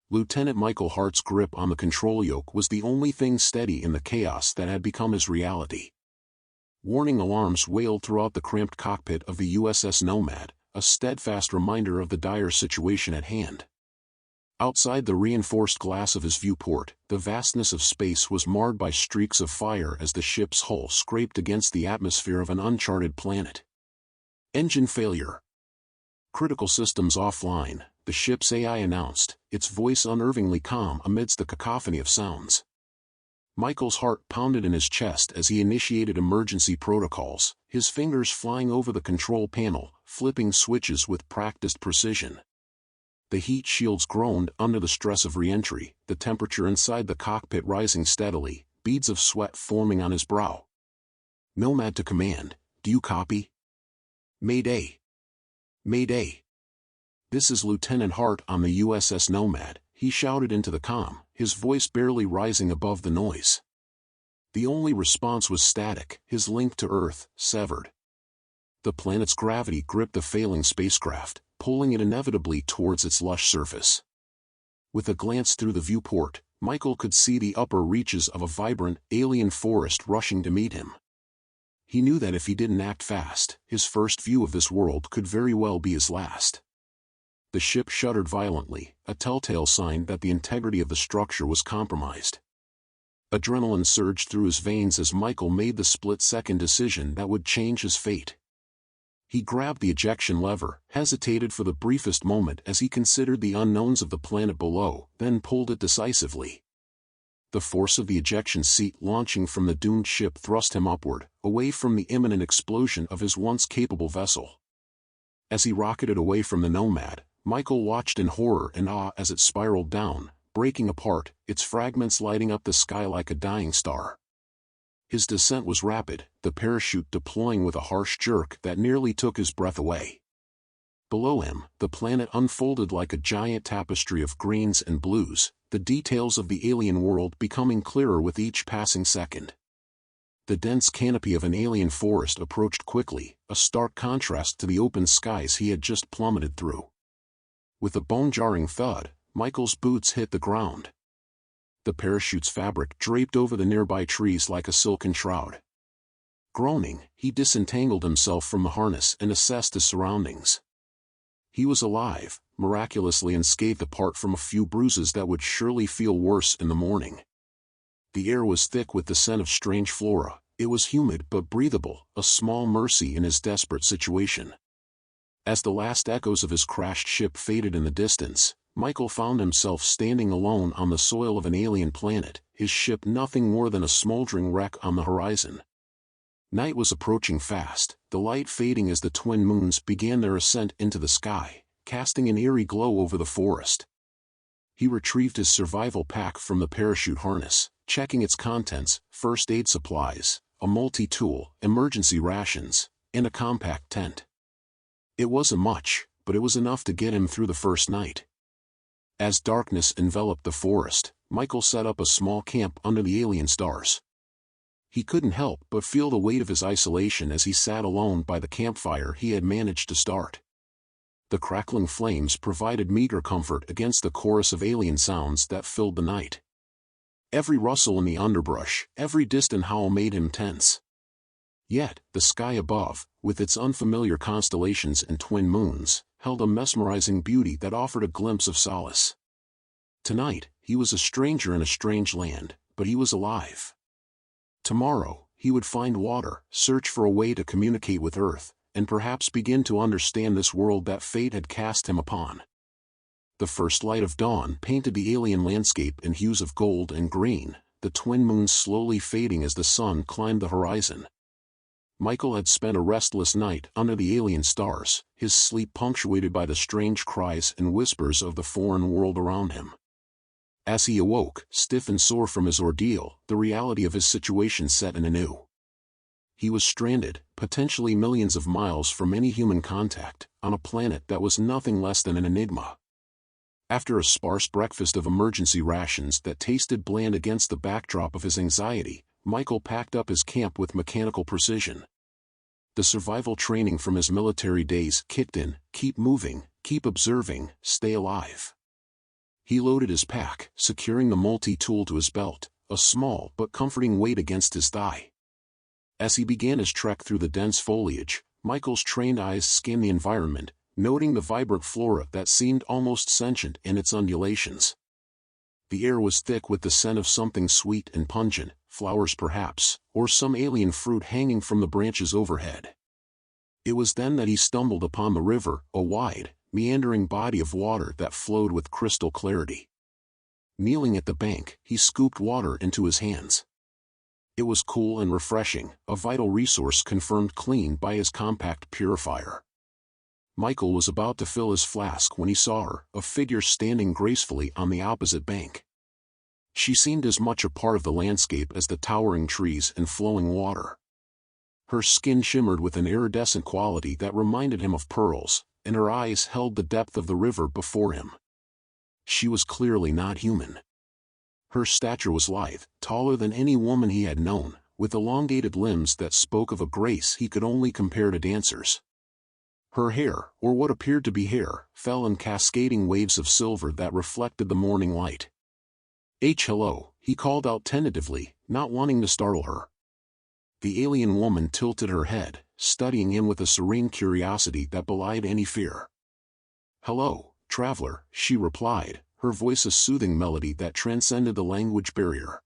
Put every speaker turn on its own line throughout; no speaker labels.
Lieutenant Michael Hart's grip on the control yoke was the only thing steady in the chaos that had become his reality. Warning alarms wailed throughout the cramped cockpit of the USS Nomad, a steadfast reminder of the dire situation at hand. Outside the reinforced glass of his viewport, the vastness of space was marred by streaks of fire as the ship's hull scraped against the atmosphere of an uncharted planet. Engine failure. Critical systems offline, the ship's AI announced, its voice unnervingly calm amidst the cacophony of sounds. Michael's heart pounded in his chest as he initiated emergency protocols, his fingers flying over the control panel, flipping switches with practiced precision. The heat shields groaned under the stress of re-entry, the temperature inside the cockpit rising steadily, beads of sweat forming on his brow. Nomad to command, do you copy? Mayday. Mayday. This is Lieutenant Hart on the USS Nomad, he shouted into the comm, his voice barely rising above the noise. The only response was static, his link to Earth severed. The planet's gravity gripped the failing spacecraft, pulling it inevitably towards its lush surface. With a glance through the viewport, Michael could see the upper reaches of a vibrant, alien forest rushing to meet him. He knew that if he didn't act fast, his first view of this world could very well be his last. The ship shuddered violently, a telltale sign that the integrity of the structure was compromised. Adrenaline surged through his veins as Michael made the split-second decision that would change his fate. He grabbed the ejection lever, hesitated for the briefest moment as he considered the unknowns of the planet below, then pulled it decisively. The force of the ejection seat launching from the doomed ship thrust him upward, away from the imminent explosion of his once capable vessel. As he rocketed away from the Nomad, Michael watched in horror and awe as it spiraled down, breaking apart, its fragments lighting up the sky like a dying star. His descent was rapid, the parachute deploying with a harsh jerk that nearly took his breath away. Below him, the planet unfolded like a giant tapestry of greens and blues, the details of the alien world becoming clearer with each passing second. The dense canopy of an alien forest approached quickly, a stark contrast to the open skies he had just plummeted through. With a bone-jarring thud, Michael's boots hit the ground. The parachute's fabric draped over the nearby trees like a silken shroud. Groaning, he disentangled himself from the harness and assessed his surroundings. He was alive, miraculously unscathed apart from a few bruises that would surely feel worse in the morning. The air was thick with the scent of strange flora, it was humid but breathable, a small mercy in his desperate situation. As the last echoes of his crashed ship faded in the distance, Michael found himself standing alone on the soil of an alien planet, his ship nothing more than a smoldering wreck on the horizon. Night was approaching fast, the light fading as the twin moons began their ascent into the sky, casting an eerie glow over the forest. He retrieved his survival pack from the parachute harness, checking its contents, first aid supplies, a multi-tool, emergency rations, and a compact tent. It wasn't much, but it was enough to get him through the first night. As darkness enveloped the forest, Michael set up a small camp under the alien stars. He couldn't help but feel the weight of his isolation as he sat alone by the campfire he had managed to start. The crackling flames provided meager comfort against the chorus of alien sounds that filled the night. Every rustle in the underbrush, every distant howl made him tense. Yet, the sky above, with its unfamiliar constellations and twin moons, held a mesmerizing beauty that offered a glimpse of solace. Tonight, he was a stranger in a strange land, but he was alive. Tomorrow, he would find water, search for a way to communicate with Earth, and perhaps begin to understand this world that fate had cast him upon. The first light of dawn painted the alien landscape in hues of gold and green, the twin moons slowly fading as the sun climbed the horizon. Michael had spent a restless night under the alien stars, his sleep punctuated by the strange cries and whispers of the foreign world around him. As he awoke, stiff and sore from his ordeal, the reality of his situation set in anew. He was stranded, potentially millions of miles from any human contact, on a planet that was nothing less than an enigma. After a sparse breakfast of emergency rations that tasted bland against the backdrop of his anxiety, Michael packed up his camp with mechanical precision. The survival training from his military days kicked in: keep moving, keep observing, stay alive. He loaded his pack, securing the multi-tool to his belt, a small but comforting weight against his thigh. As he began his trek through the dense foliage, Michael's trained eyes scanned the environment, noting the vibrant flora that seemed almost sentient in its undulations. The air was thick with the scent of something sweet and pungent, flowers perhaps, or some alien fruit hanging from the branches overhead. It was then that he stumbled upon the river, a wide, meandering body of water that flowed with crystal clarity. Kneeling at the bank, he scooped water into his hands. It was cool and refreshing, a vital resource confirmed clean by his compact purifier. Michael was about to fill his flask when he saw her, a figure standing gracefully on the opposite bank. She seemed as much a part of the landscape as the towering trees and flowing water. Her skin shimmered with an iridescent quality that reminded him of pearls, and her eyes held the depth of the river before him. She was clearly not human. Her stature was lithe, taller than any woman he had known, with elongated limbs that spoke of a grace he could only compare to dancers. Her hair, or what appeared to be hair, fell in cascading waves of silver that reflected the morning light. Hello, he called out tentatively, not wanting to startle her. The alien woman tilted her head, studying him with a serene curiosity that belied any fear. Hello, traveler, she replied, her voice a soothing melody that transcended the language barrier.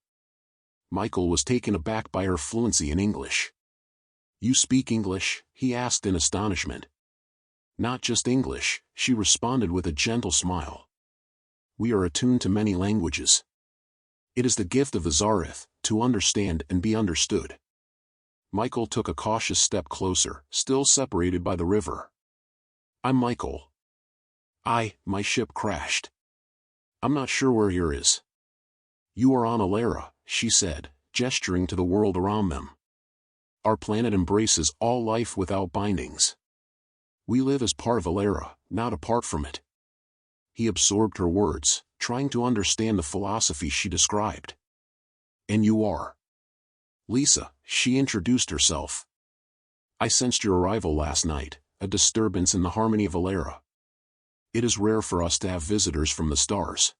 Michael was taken aback by her fluency in English. You speak English? He asked in astonishment. Not just English, she responded with a gentle smile. We are attuned to many languages. It is the gift of the Zarith, to understand and be understood. Michael took a cautious step closer, still separated by the river. I'm Michael. My ship crashed. I'm not sure where here is. You are on Aara, she said, gesturing to the world around them. Our planet embraces all life without bindings. We live as part of Aara, not apart from it. He absorbed her words, trying to understand the philosophy she described. And you are? Lisa, she introduced herself. I sensed your arrival last night, a disturbance in the harmony of Aara. It is rare for us to have visitors from the stars.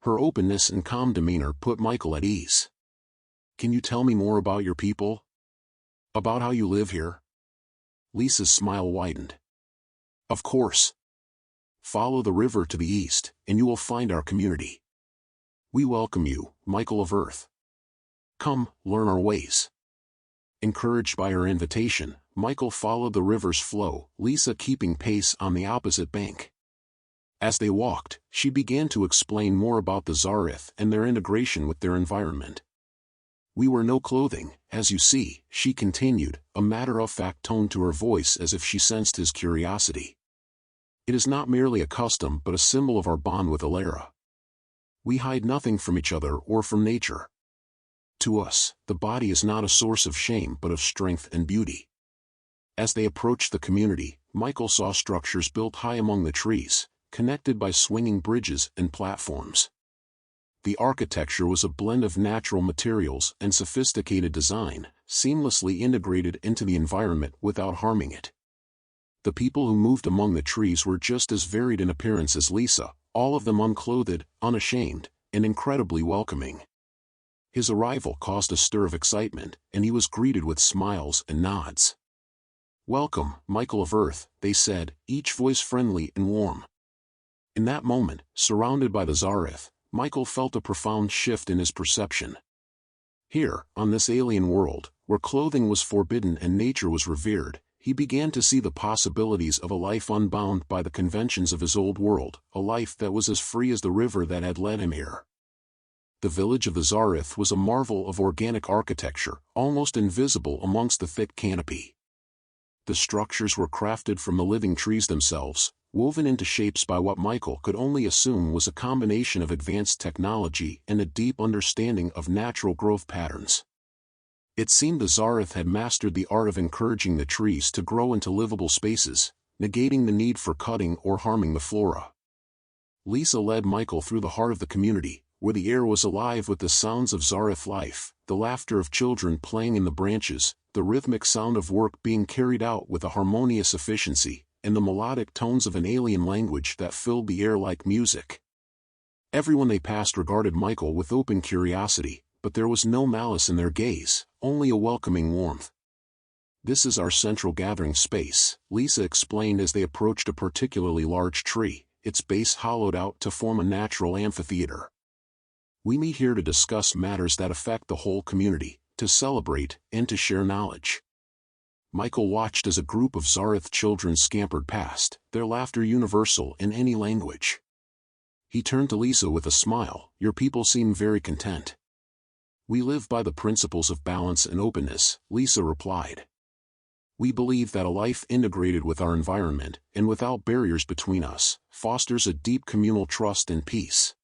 Her openness and calm demeanor put Michael at ease. Can you tell me more about your people? About how you live here? Lisa's smile widened. Of course. Follow the river to the east, and you will find our community. We welcome you, Michael of Earth. Come, learn our ways. Encouraged by her invitation, Michael followed the river's flow, Lisa keeping pace on the opposite bank. As they walked, she began to explain more about the Zarith and their integration with their environment. We wear no clothing, as you see, she continued, a matter-of-fact tone to her voice as if she sensed his curiosity. It is not merely a custom but a symbol of our bond with Aara. We hide nothing from each other or from nature. To us, the body is not a source of shame but of strength and beauty. As they approached the community, Michael saw structures built high among the trees, connected by swinging bridges and platforms. The architecture was a blend of natural materials and sophisticated design, seamlessly integrated into the environment without harming it. The people who moved among the trees were just as varied in appearance as Lisa, all of them unclothed, unashamed, and incredibly welcoming. His arrival caused a stir of excitement, and he was greeted with smiles and nods. Welcome, Michael of Earth, they said, each voice friendly and warm. In that moment, surrounded by the Zarith, Michael felt a profound shift in his perception. Here, on this alien world, where clothing was forbidden and nature was revered, he began to see the possibilities of a life unbound by the conventions of his old world, a life that was as free as the river that had led him here. The village of the Zarith was a marvel of organic architecture, almost invisible amongst the thick canopy. The structures were crafted from the living trees themselves, woven into shapes by what Michael could only assume was a combination of advanced technology and a deep understanding of natural growth patterns. It seemed the Zarith had mastered the art of encouraging the trees to grow into livable spaces, negating the need for cutting or harming the flora. Lisa led Michael through the heart of the community, where the air was alive with the sounds of Zarith life, the laughter of children playing in the branches, the rhythmic sound of work being carried out with a harmonious efficiency, and the melodic tones of an alien language that filled the air like music. Everyone they passed regarded Michael with open curiosity, but there was no malice in their gaze, only a welcoming warmth. "This is our central gathering space," Lisa explained as they approached a particularly large tree, its base hollowed out to form a natural amphitheater. "We meet here to discuss matters that affect the whole community, to celebrate, and to share knowledge." Michael watched as a group of Zarith children scampered past, their laughter universal in any language. He turned to Lisa with a smile. "Your people seem very content." "We live by the principles of balance and openness," Lisa replied. "We believe that a life integrated with our environment, and without barriers between us, fosters a deep communal trust and peace."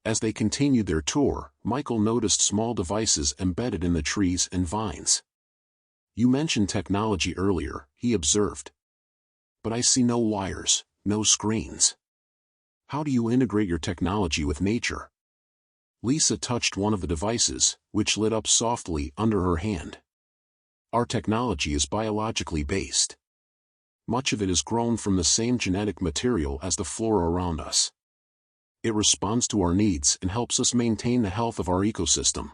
As they continued their tour, Michael noticed small devices embedded in the trees and vines. "You mentioned technology earlier," he observed. "But I see no wires, no screens. How do you integrate your technology with nature?" Lisa touched one of the devices, which lit up softly under her hand. "Our technology is biologically based. Much of it is grown from the same genetic material as the flora around us. It responds to our needs and helps us maintain the health of our ecosystem.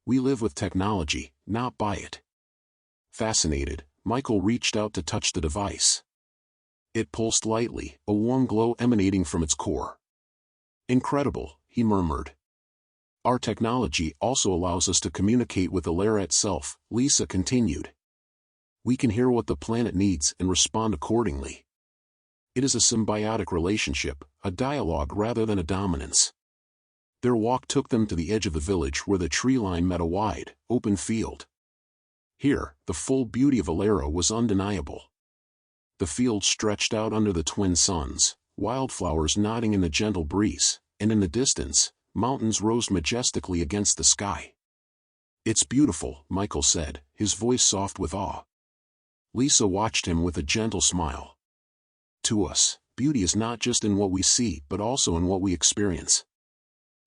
We live with technology, not by it." Fascinated, Michael reached out to touch the device. It pulsed lightly, a warm glow emanating from its core. "Incredible," he murmured. "Our technology also allows us to communicate with Aara itself," Lisa continued. "We can hear what the planet needs and respond accordingly. It is a symbiotic relationship, a dialogue rather than a dominance." Their walk took them to the edge of the village where the tree line met a wide, open field. Here, the full beauty of Aara was undeniable. The field stretched out under the twin suns, wildflowers nodding in the gentle breeze, and in the distance, mountains rose majestically against the sky. "It's beautiful," Michael said, his voice soft with awe. Lisa watched him with a gentle smile. "To us, beauty is not just in what we see but also in what we experience.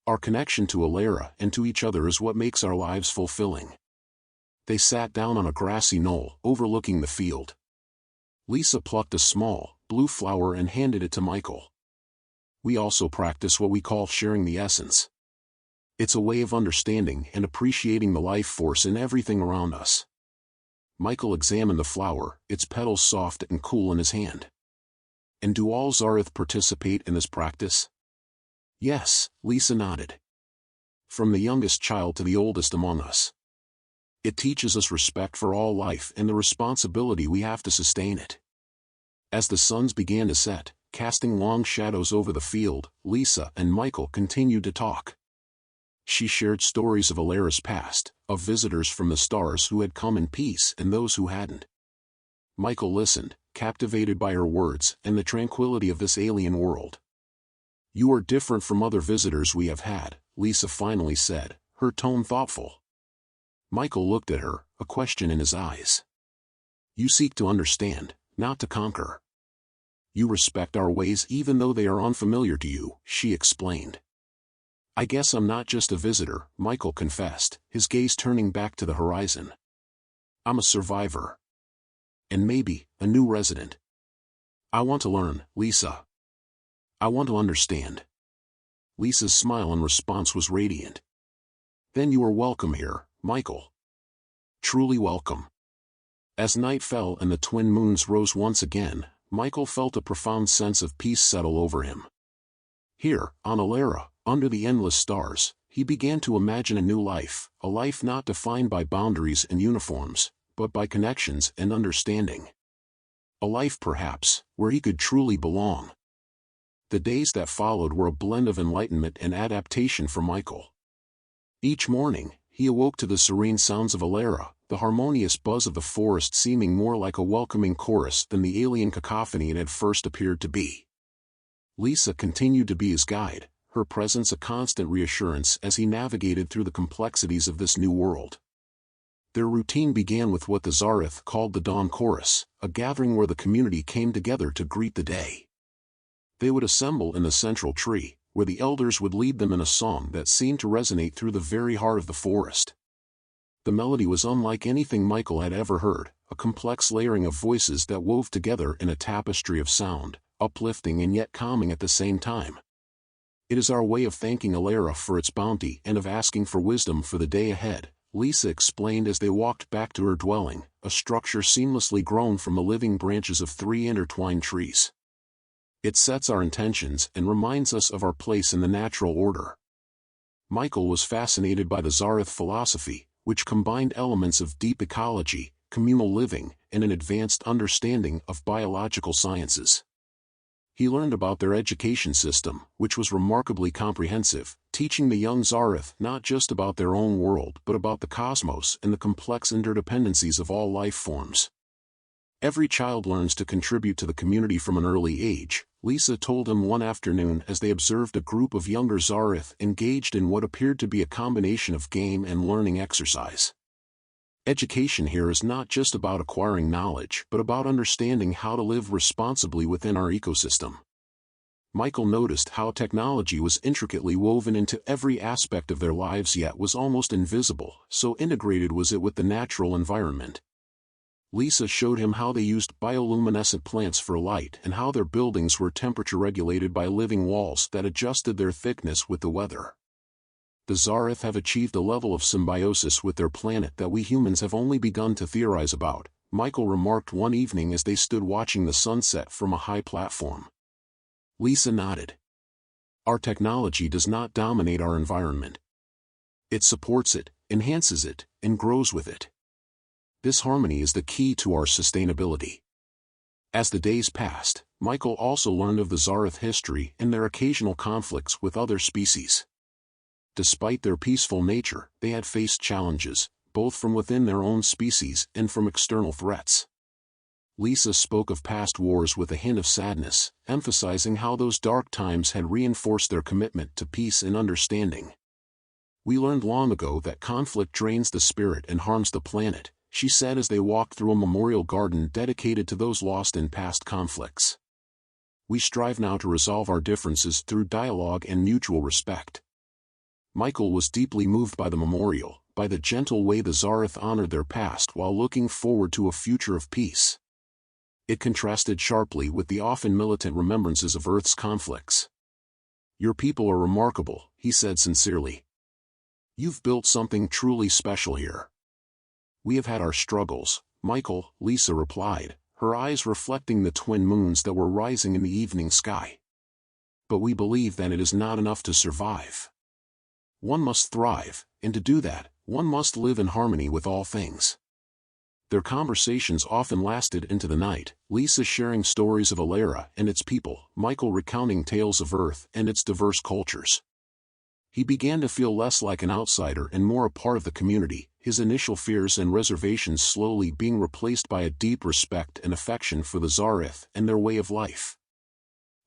Our connection to Aara and to each other is what makes our lives fulfilling." They sat down on a grassy knoll overlooking the field. Lisa plucked a small, blue flower and handed it to Michael. "We also practice what we call sharing the essence. It's a way of understanding and appreciating the life force in everything around us." Michael examined the flower, its petals soft and cool in his hand. "And do all Zarith participate in this practice?" "Yes," Lisa nodded. "From the youngest child to the oldest among us. It teaches us respect for all life and the responsibility we have to sustain it." As the suns began to set, casting long shadows over the field, Lisa and Michael continued to talk. She shared stories of Aara's past, of visitors from the stars who had come in peace and those who hadn't. Michael listened, captivated by her words and the tranquility of this alien world. "You are different from other visitors we have had," Lisa finally said, her tone thoughtful. Michael looked at her, a question in his eyes. "You seek to understand, not to conquer. You respect our ways even though they are unfamiliar to you," she explained. "I guess I'm not just a visitor," Michael confessed, his gaze turning back to the horizon. "I'm a survivor. And maybe, a new resident. I want to learn, Lisa. I want to understand." Lisa's smile in response was radiant. "Then you are welcome here, Michael. Truly welcome." As night fell and the twin moons rose once again, Michael felt a profound sense of peace settle over him. Here, on Aara, under the endless stars, he began to imagine a new life, a life not defined by boundaries and uniforms, but by connections and understanding. A life perhaps, where he could truly belong. The days that followed were a blend of enlightenment and adaptation for Michael. Each morning, he awoke to the serene sounds of Aara, the harmonious buzz of the forest seeming more like a welcoming chorus than the alien cacophony it had first appeared to be. Lisa continued to be his guide, her presence a constant reassurance as he navigated through the complexities of this new world. Their routine began with what the Zarith called the Dawn Chorus, a gathering where the community came together to greet the day. They would assemble in the central tree, where the elders would lead them in a song that seemed to resonate through the very heart of the forest. The melody was unlike anything Michael had ever heard, a complex layering of voices that wove together in a tapestry of sound, uplifting and yet calming at the same time. It is our way of thanking Aara for its bounty and of asking for wisdom for the day ahead, Lisa explained as they walked back to her dwelling, a structure seamlessly grown from the living branches of 3 intertwined trees. It sets our intentions and reminds us of our place in the natural order. Michael was fascinated by the Zarith philosophy, which combined elements of deep ecology, communal living, and an advanced understanding of biological sciences. He learned about their education system, which was remarkably comprehensive, teaching the young Zarith not just about their own world but about the cosmos and the complex interdependencies of all life forms. Every child learns to contribute to the community from an early age, Lisa told him one afternoon as they observed a group of younger Zarith engaged in what appeared to be a combination of game and learning exercise. Education here is not just about acquiring knowledge but about understanding how to live responsibly within our ecosystem. Michael noticed how technology was intricately woven into every aspect of their lives yet was almost invisible, so integrated was it with the natural environment. Lisa showed him how they used bioluminescent plants for light and how their buildings were temperature regulated by living walls that adjusted their thickness with the weather. The Zarith have achieved a level of symbiosis with their planet that we humans have only begun to theorize about, Michael remarked one evening as they stood watching the sunset from a high platform. Lisa nodded. Our technology does not dominate our environment. It supports it, enhances it, and grows with it. This harmony is the key to our sustainability. As the days passed, Michael also learned of the Zarith history and their occasional conflicts with other species. Despite their peaceful nature, they had faced challenges, both from within their own species and from external threats. Lisa spoke of past wars with a hint of sadness, emphasizing how those dark times had reinforced their commitment to peace and understanding. We learned long ago that conflict drains the spirit and harms the planet, she said as they walked through a memorial garden dedicated to those lost in past conflicts. We strive now to resolve our differences through dialogue and mutual respect. Michael was deeply moved by the memorial, by the gentle way the Zarith honored their past while looking forward to a future of peace. It contrasted sharply with the often militant remembrances of Earth's conflicts. Your people are remarkable, he said sincerely. You've built something truly special here. We have had our struggles, Michael, Lisa replied, her eyes reflecting the twin moons that were rising in the evening sky. But we believe that it is not enough to survive. One must thrive, and to do that, one must live in harmony with all things. Their conversations often lasted into the night, Lisa sharing stories of Aara and its people, Michael recounting tales of Earth and its diverse cultures. He began to feel less like an outsider and more a part of the community, his initial fears and reservations slowly being replaced by a deep respect and affection for the Zarith and their way of life.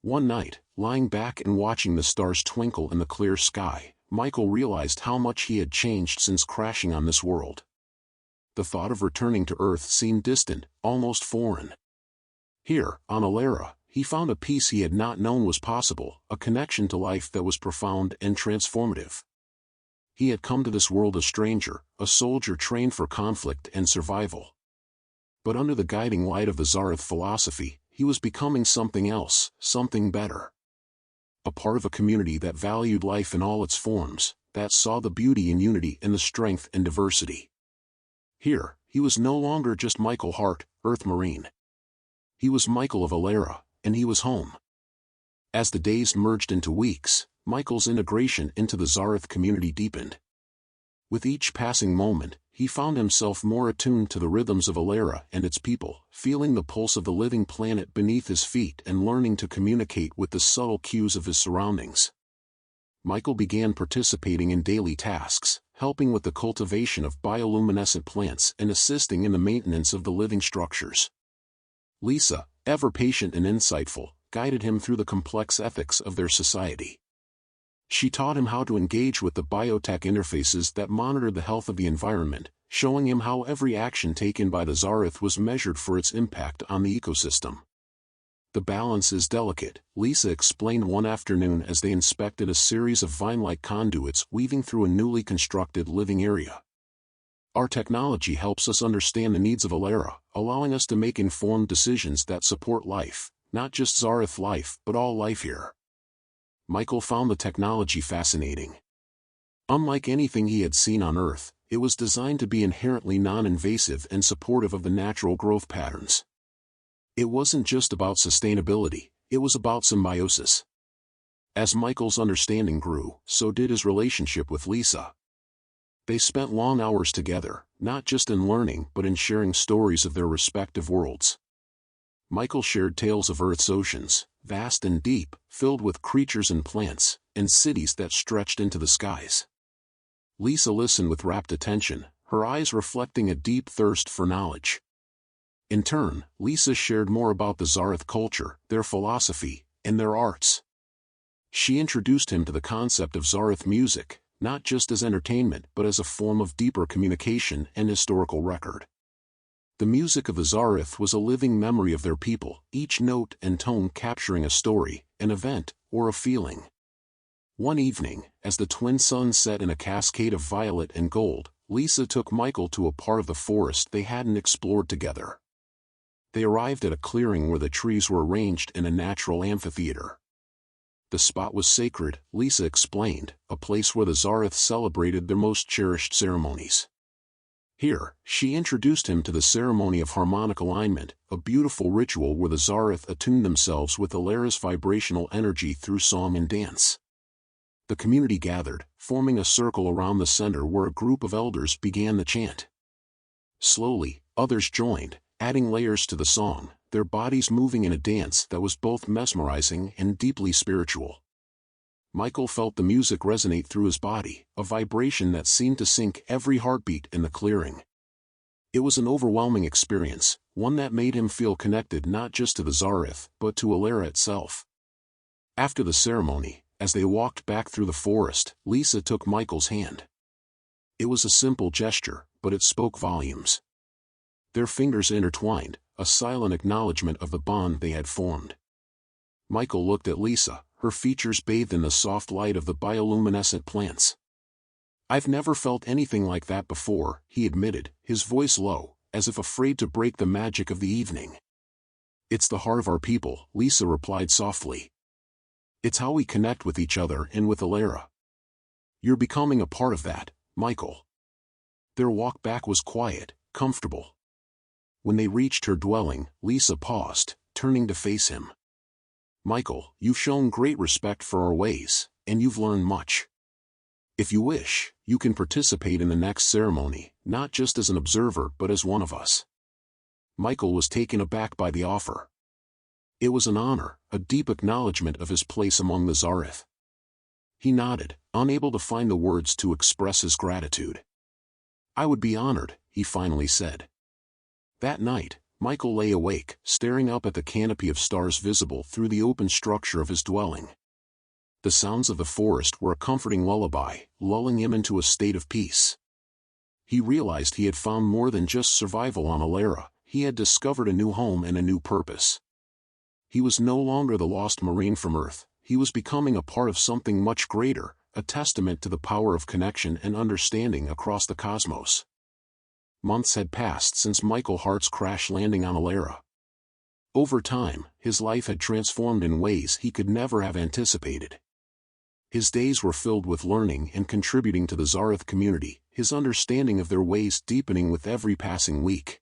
One night, lying back and watching the stars twinkle in the clear sky, Michael realized how much he had changed since crashing on this world. The thought of returning to Earth seemed distant, almost foreign. Here, on Aara, he found a peace he had not known was possible, a connection to life that was profound and transformative. He had come to this world a stranger, a soldier trained for conflict and survival. But under the guiding light of the Zarith philosophy, he was becoming something else, something better. A part of a community that valued life in all its forms, that saw the beauty in unity and the strength in diversity. Here, he was no longer just Michael Hart, Earth Marine. He was Michael of Aara, and he was home. As the days merged into weeks, Michael's integration into the Zarith community deepened. With each passing moment, he found himself more attuned to the rhythms of Aara and its people, feeling the pulse of the living planet beneath his feet and learning to communicate with the subtle cues of his surroundings. Michael began participating in daily tasks, helping with the cultivation of bioluminescent plants and assisting in the maintenance of the living structures. Lisa, ever patient and insightful, guided him through the complex ethics of their society. She taught him how to engage with the biotech interfaces that monitored the health of the environment, showing him how every action taken by the Zarith was measured for its impact on the ecosystem. The balance is delicate, Lisa explained one afternoon as they inspected a series of vine-like conduits weaving through a newly constructed living area. Our technology helps us understand the needs of Aara, allowing us to make informed decisions that support life, not just Zarith life but all life here. Michael found the technology fascinating. Unlike anything he had seen on Earth, it was designed to be inherently non-invasive and supportive of the natural growth patterns. It wasn't just about sustainability, it was about symbiosis. As Michael's understanding grew, so did his relationship with Lisa. They spent long hours together, not just in learning but in sharing stories of their respective worlds. Michael shared tales of Earth's oceans, vast and deep, filled with creatures and plants, and cities that stretched into the skies. Lisa listened with rapt attention, her eyes reflecting a deep thirst for knowledge. In turn, Lisa shared more about the Zarith culture, their philosophy, and their arts. She introduced him to the concept of Zarith music, not just as entertainment but as a form of deeper communication and historical record. The music of the Zarith was a living memory of their people, each note and tone capturing a story, an event, or a feeling. One evening, as the twin suns set in a cascade of violet and gold, Lisa took Michael to a part of the forest they hadn't explored together. They arrived at a clearing where the trees were arranged in a natural amphitheater. The spot was sacred, Lisa explained, a place where the Zarith celebrated their most cherished ceremonies. Here, she introduced him to the ceremony of harmonic alignment, a beautiful ritual where the Zarith attuned themselves with Aara's vibrational energy through song and dance. The community gathered, forming a circle around the center where a group of elders began the chant. Slowly, others joined, adding layers to the song, their bodies moving in a dance that was both mesmerizing and deeply spiritual. Michael felt the music resonate through his body, a vibration that seemed to sync every heartbeat in the clearing. It was an overwhelming experience, one that made him feel connected not just to the Zarith but to Aara itself. After the ceremony, as they walked back through the forest, Lisa took Michael's hand. It was a simple gesture, but it spoke volumes. Their fingers intertwined, a silent acknowledgement of the bond they had formed. Michael looked at Lisa, her features bathed in the soft light of the bioluminescent plants. "I've never felt anything like that before," he admitted, his voice low, as if afraid to break the magic of the evening. "It's the heart of our people," Lisa replied softly. "It's how we connect with each other and with Aara. You're becoming a part of that, Michael." Their walk back was quiet, comfortable. When they reached her dwelling, Lisa paused, turning to face him. "Michael, you've shown great respect for our ways, and you've learned much. If you wish, you can participate in the next ceremony, not just as an observer but as one of us." Michael was taken aback by the offer. It was an honor, a deep acknowledgement of his place among the Zarith. He nodded, unable to find the words to express his gratitude. "I would be honored," he finally said. That night, Michael lay awake, staring up at the canopy of stars visible through the open structure of his dwelling. The sounds of the forest were a comforting lullaby, lulling him into a state of peace. He realized he had found more than just survival on Aara, he had discovered a new home and a new purpose. He was no longer the lost marine from Earth, he was becoming a part of something much greater, a testament to the power of connection and understanding across the cosmos. Months had passed since Michael Hart's crash landing on Aara. Over time, his life had transformed in ways he could never have anticipated. His days were filled with learning and contributing to the Zarith community, his understanding of their ways deepening with every passing week.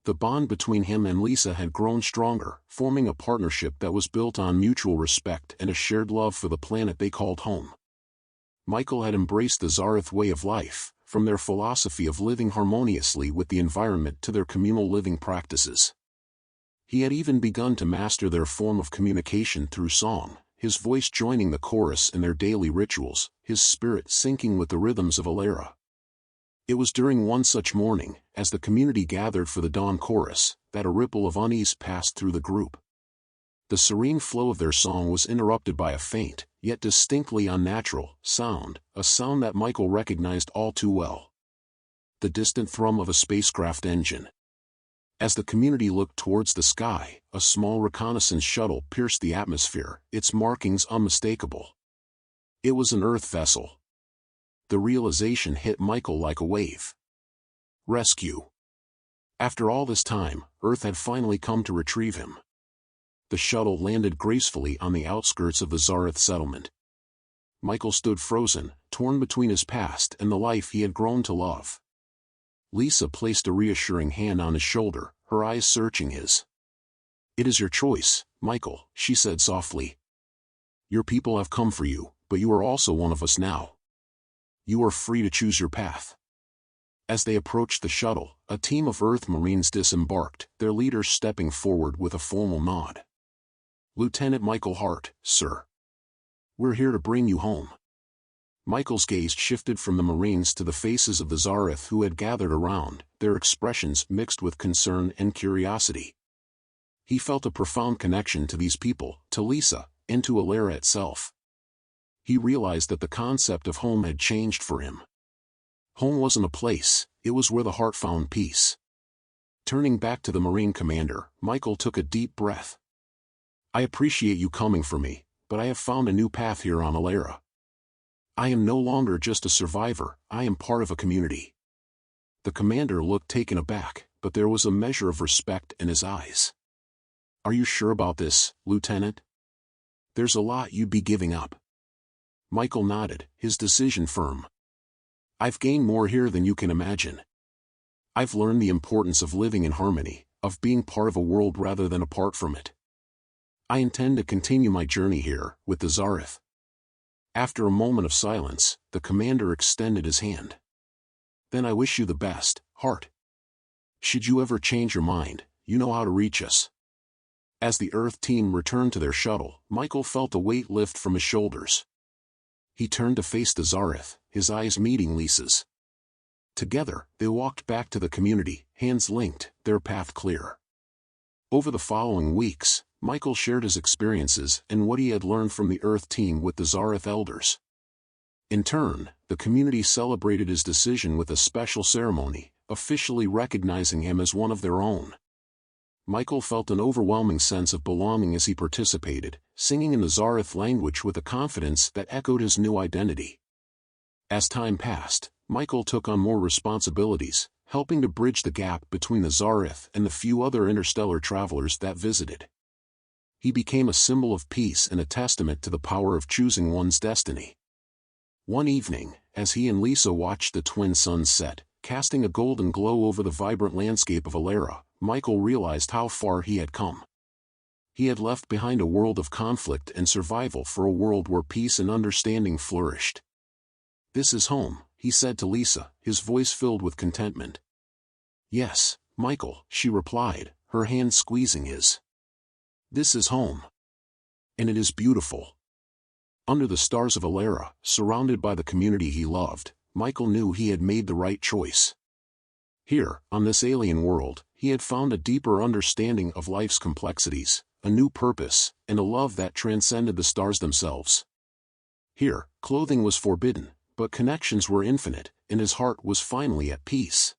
The bond between him and Lisa had grown stronger, forming a partnership that was built on mutual respect and a shared love for the planet they called home. Michael had embraced the Zarith way of life, from their philosophy of living harmoniously with the environment to their communal living practices. He had even begun to master their form of communication through song, his voice joining the chorus in their daily rituals, his spirit syncing with the rhythms of Aara. It was during one such morning, as the community gathered for the dawn chorus, that a ripple of unease passed through the group. The serene flow of their song was interrupted by a faint, yet distinctly unnatural, sound, a sound that Michael recognized all too well. The distant thrum of a spacecraft engine. As the community looked towards the sky, a small reconnaissance shuttle pierced the atmosphere, its markings unmistakable. It was an Earth vessel. The realization hit Michael like a wave. Rescue. After all this time, Earth had finally come to retrieve him. the shuttle landed gracefully on the outskirts of the Zarith settlement. Michael stood frozen, torn between his past and the life he had grown to love. Lisa placed a reassuring hand on his shoulder, her eyes searching his. "It is your choice, Michael," she said softly. "Your people have come for you, but you are also one of us now. You are free to choose your path." As they approached the shuttle, a team of Earth Marines disembarked, their leader stepping forward with a formal nod. "Lieutenant Michael Hart, sir. We're here to bring you home." Michael's gaze shifted from the Marines to the faces of the Zarith who had gathered around, their expressions mixed with concern and curiosity. He felt a profound connection to these people, to Lisa, and to Aara itself. He realized that the concept of home had changed for him. Home wasn't a place, it was where the heart found peace. Turning back to the Marine commander, Michael took a deep breath. "I appreciate you coming for me, but I have found a new path here on Aara. I am no longer just a survivor, I am part of a community." The commander looked taken aback, but there was a measure of respect in his eyes. "Are you sure about this, Lieutenant? There's a lot you'd be giving up." Michael nodded, his decision firm. "I've gained more here than you can imagine. I've learned the importance of living in harmony, of being part of a world rather than apart from it. I intend to continue my journey here, with the Zarith." After a moment of silence, the commander extended his hand. "Then I wish you the best, Hart. Should you ever change your mind, you know how to reach us." As the Earth team returned to their shuttle, Michael felt a weight lift from his shoulders. He turned to face the Zarith, his eyes meeting Lisa's. Together, they walked back to the community, hands linked, their path clear. Over the following weeks, Michael shared his experiences and what he had learned from the Earth team with the Zarith elders. In turn, the community celebrated his decision with a special ceremony, officially recognizing him as one of their own. Michael felt an overwhelming sense of belonging as he participated, singing in the Zarith language with a confidence that echoed his new identity. As time passed, Michael took on more responsibilities, helping to bridge the gap between the Zarith and the few other interstellar travelers that visited. He became a symbol of peace and a testament to the power of choosing one's destiny. One evening, as he and Lisa watched the twin suns set, casting a golden glow over the vibrant landscape of Aara, Michael realized how far he had come. He had left behind a world of conflict and survival for a world where peace and understanding flourished. "This is home," he said to Lisa, his voice filled with contentment. "Yes, Michael," she replied, her hand squeezing his. "This is home. And it is beautiful." Under the stars of Aara, surrounded by the community he loved, Michael knew he had made the right choice. Here, on this alien world, he had found a deeper understanding of life's complexities, a new purpose, and a love that transcended the stars themselves. Here, clothing was forbidden, but connections were infinite, and his heart was finally at peace.